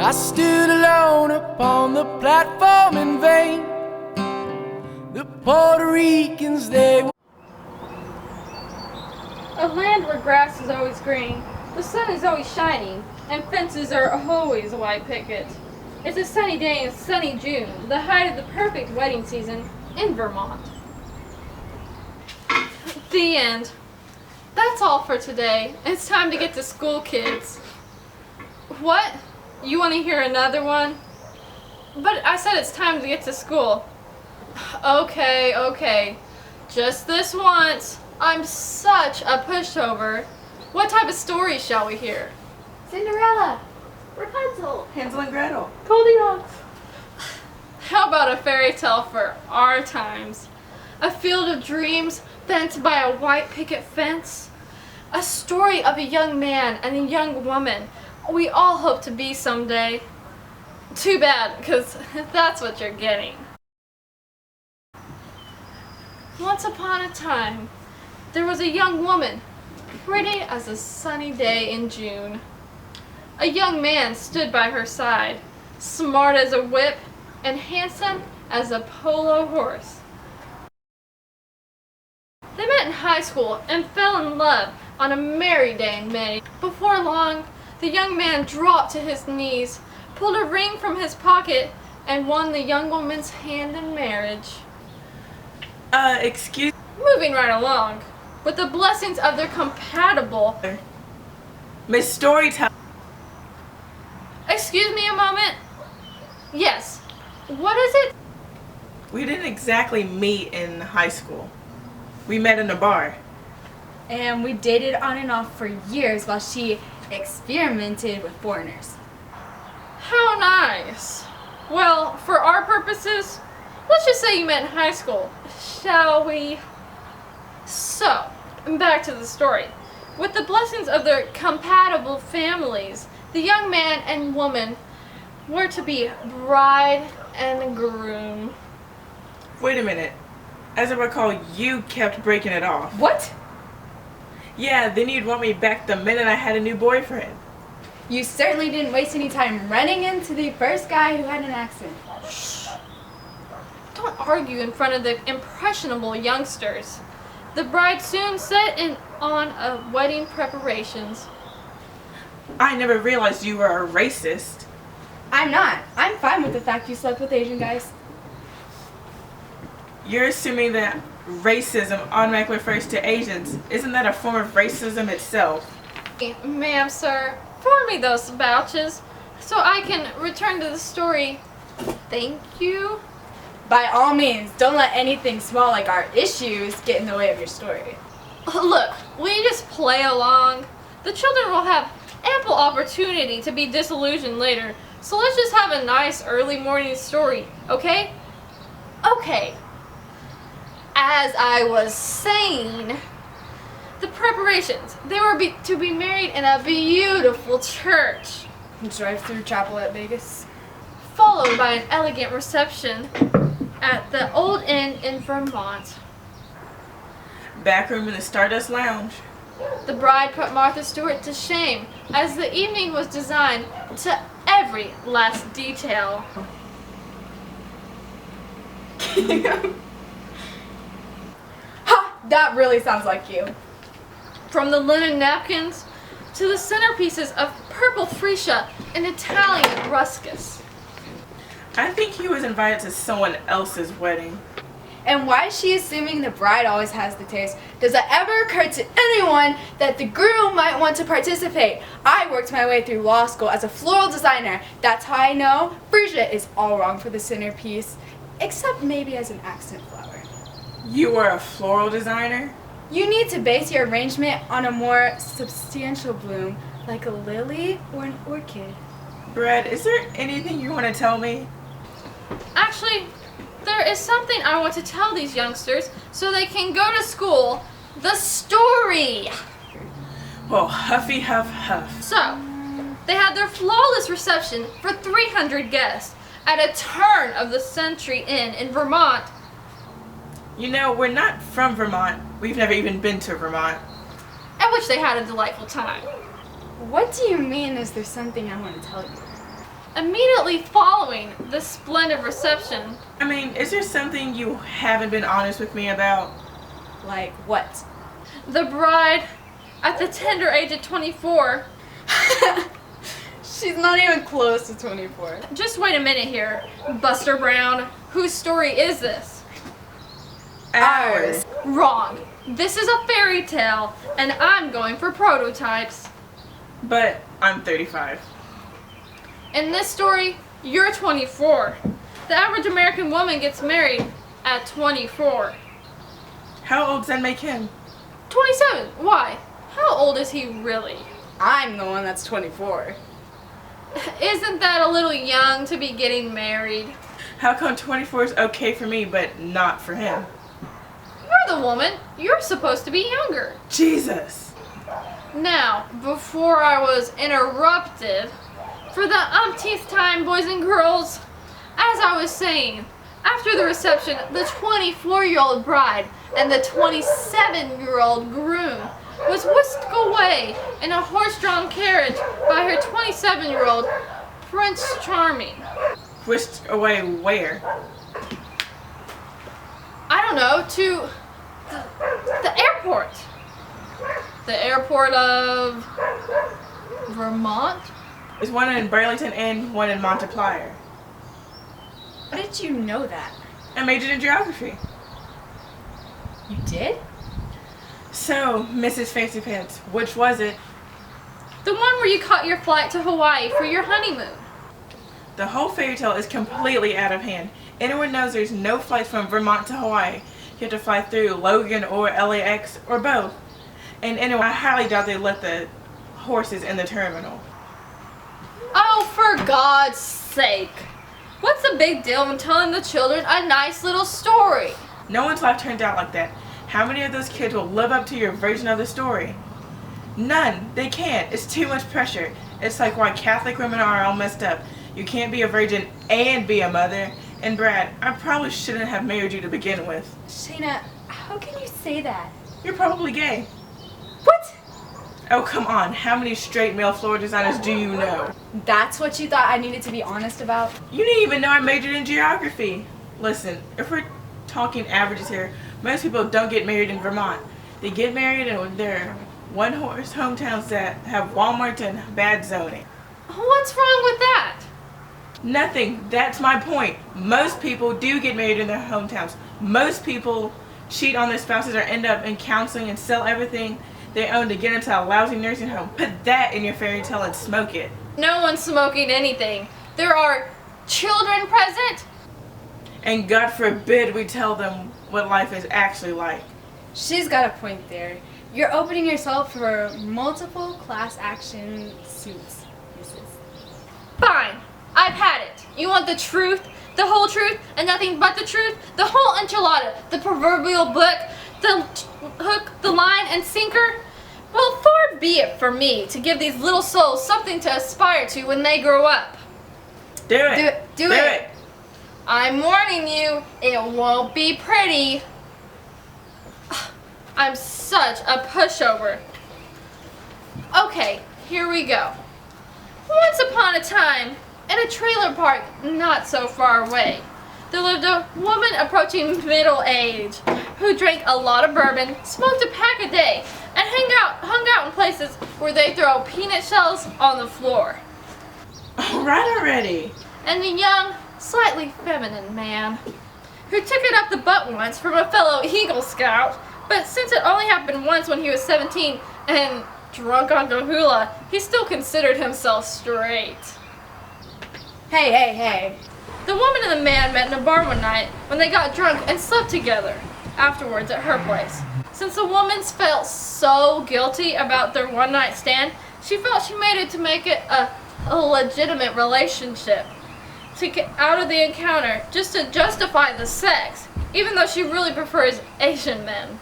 I stood alone upon the platform in vain. The Puerto Ricans, they were A land where grass is always green, the sun is always shining, and fences are always a white picket. It's a sunny day in sunny June, the height of the perfect wedding season in Vermont. The end. That's all for today. It's time to get to school, kids. What? You want to hear another one? But I said it's time to get to school. Okay. Just this once. I'm such a pushover. What type of story shall we hear? Cinderella, Rapunzel, Hansel and Gretel. Goldilocks. How about a fairy tale for our times? A field of dreams fenced by a white picket fence? A story of a young man and a young woman we all hope to be someday. Too bad, because that's what you're getting. Once upon a time, there was a young woman, pretty as a sunny day in June. A young man stood by her side, smart as a whip and handsome as a polo horse. They met in high school and fell in love on a merry day in May. Before long, the young man dropped to his knees, pulled a ring from his pocket, and won the young woman's hand in marriage. Excuse... Moving right along, with the blessings of their compatible... Miss Storyteller. Excuse me a moment? Yes. What is it? We didn't exactly meet in high school. We met in a bar. and we dated on and off for years while she experimented with foreigners. How nice. Well, for our purposes, let's just say you met in high school, shall we? So, back to the story. With the blessings of their compatible families, the young man and woman were to be bride and groom. Wait a minute. As I recall, you kept breaking it off. What? Yeah, then you'd want me back the minute I had a new boyfriend. You certainly didn't waste any time running into the first guy who had an accent. Shh. Don't argue in front of the impressionable youngsters. The bride soon set in on wedding preparations. I never realized you were a racist. I'm not. I'm fine with the fact you slept with Asian guys. You're assuming that racism automatically refers to Asians. Isn't that a form of racism itself? Ma'am, sir, pour me those vouchers so I can return to the story. Thank you. By all means, don't let anything small like our issues get in the way of your story. Look, will you just play along? The children will have ample opportunity to be disillusioned later, so let's just have a nice early morning story, okay? Okay. As I was saying, the preparations, they were to be married in a beautiful church. Drive-through chapel at Vegas. Followed by an elegant reception at the Old Inn in Vermont. Back room in the Stardust Lounge. The bride put Martha Stewart to shame, as the evening was designed to every last detail. Ha! That really sounds like you. From the linen napkins to the centerpieces of purple freesia and Italian ruscus. I think he was invited to someone else's wedding. And why is she assuming the bride always has the taste? Does it ever occur to anyone that the groom might want to participate? I worked my way through law school as a floral designer. That's how I know freesia is all wrong for the centerpiece, except maybe as an accent flower. You were a floral designer? You need to base your arrangement on a more substantial bloom, like a lily or an orchid. Brad, is there anything you want to tell me? Actually, there is something I want to tell these youngsters so they can go to school. The story! Well, huffy huff huff. So, they had their flawless reception for 300 guests at a turn of the century inn in Vermont. You know, we're not from Vermont. We've never even been to Vermont. At which they had a delightful time. What do you mean, is there something I want to tell you? Immediately following the splendid reception, I mean, is there something you haven't been honest with me about? Like what? the bride, at the tender age of 24, She's not even close to 24. just wait a minute here, Buster Brown, whose story is this? Ours. Wrong. This is a fairy tale, and I'm going for prototypes. But I'm 35. In this story, you're 24. The average American woman gets married at 24. How old does that make him? 27. Why? How old is he really? I'm the one that's 24. Isn't that a little young to be getting married? How come 24 is okay for me, but not for him? You're the woman. You're supposed to be younger. Jesus! Now, before I was interrupted, for the umpteenth time, boys and girls, as I was saying, after the reception, the 24-year-old bride and the 27-year-old groom was whisked away in a horse-drawn carriage by her 27-year-old Prince Charming. Whisked away where? I don't know, to the airport. The airport of Vermont? There's one in Burlington and one in Montpelier. How did you know that? I majored in geography. You did? So, Mrs. Fancy Pants, which was it? The one where you caught your flight to Hawaii for your honeymoon. The whole fairy tale is completely out of hand. Anyone knows there's no flight from Vermont to Hawaii. You have to fly through Logan or LAX or both. And anyway, I highly doubt they let the horses in the terminal. Oh, for God's sake. What's the big deal in telling the children a nice little story? No one's life turned out like that. How many of those kids will live up to your version of the story? None. They can't. It's too much pressure. It's like why Catholic women are all messed up. You can't be a virgin and be a mother. And Brad, I probably shouldn't have married you to begin with. Shayna, how can you say that? You're probably gay. What? Oh, come on. How many straight male floor designers do you know? That's what you thought I needed to be honest about? You didn't even know I majored in geography. Listen, if we're talking averages here, most people don't get married in Vermont. They get married in their one-horse hometowns that have Walmart and bad zoning. What's wrong with that? Nothing. That's my point. Most people do get married in their hometowns. Most people cheat on their spouses or end up in counseling and sell everything they own to get into a lousy nursing home. Put that in your fairy tale and smoke it. No one's smoking anything. There are children present. And God forbid we tell them what life is actually like. She's got a point there. You're opening yourself for multiple class action suits. Fine. I've had it. You want the truth, the whole truth, and nothing but the truth? The whole enchilada, the proverbial book, the hook, the line, and sinker? Well, far be it for me to give these little souls something to aspire to when they grow up. Do it. Do it. I'm warning you, it won't be pretty. I'm such a pushover. Okay, here we go. Once upon a time, in a trailer park not so far away, there lived a woman approaching middle age who drank a lot of bourbon, smoked a pack a day, and hung out in places where they throw peanut shells on the floor. All right already. And a young, slightly feminine man who took it up the butt once from a fellow Eagle Scout, but since it only happened once when he was 17 and drunk on Kahula, he still considered himself straight. Hey. The woman and the man met in a bar one night when they got drunk and slept together afterwards at her place. Since the woman felt so guilty about their one-night stand, she felt she made it a legitimate relationship to get out of the encounter just to justify the sex, even though she really prefers Asian men.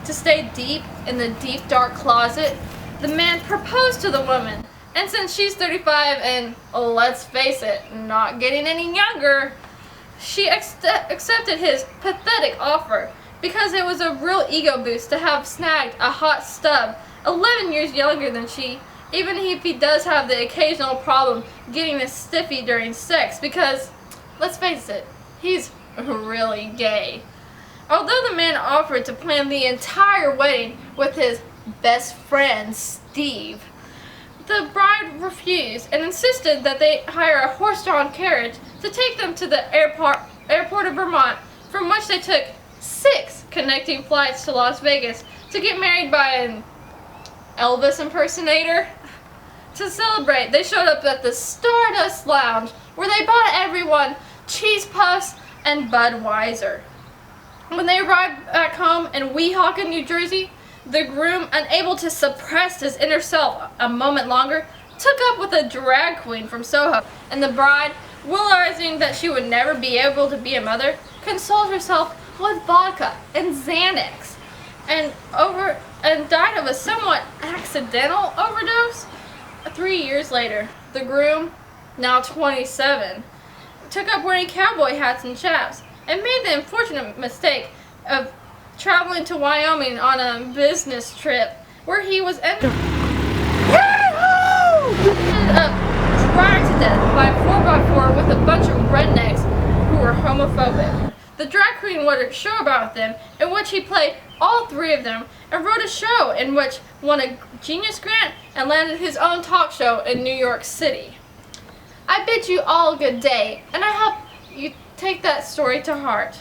To stay deep in the deep dark closet, the man proposed to the woman, and since she's 35 and, let's face it, not getting any younger, she accepted his pathetic offer because it was a real ego boost to have snagged a hot stub 11 years younger than she even if he does have the occasional problem getting a stiffy during sex, because, let's face it, he's really gay. Although the man offered to plan the entire wedding with his best friend, Steve, the bride refused and insisted that they hire a horse-drawn carriage to take them to the airport of Vermont, from which they took 6 connecting flights to Las Vegas to get married by an Elvis impersonator. To celebrate, they showed up at the Stardust Lounge, where they bought everyone cheese puffs and Budweiser. When they arrived back home in Weehawken, New Jersey, the groom, unable to suppress his inner self a moment longer, took up with a drag queen from Soho, and the bride, realizing that she would never be able to be a mother, consoled herself with vodka and Xanax, and died of a somewhat accidental overdose. 3 years later, the groom, now 27, took up wearing cowboy hats and chaps, and made the unfortunate mistake of traveling to Wyoming on a business trip, where he was ended up dragged to death by a 4x4 with a bunch of rednecks who were homophobic. The drag queen wrote a show about them, in which he played all 3 of them, and wrote a show in which won a Genius Grant and landed his own talk show in New York City. I bid you all good day, and I hope you take that story to heart.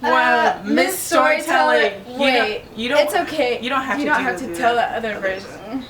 Well, Miss Storyteller, wait, you don't. it's okay. You don't have You to. don't have to tell that other version.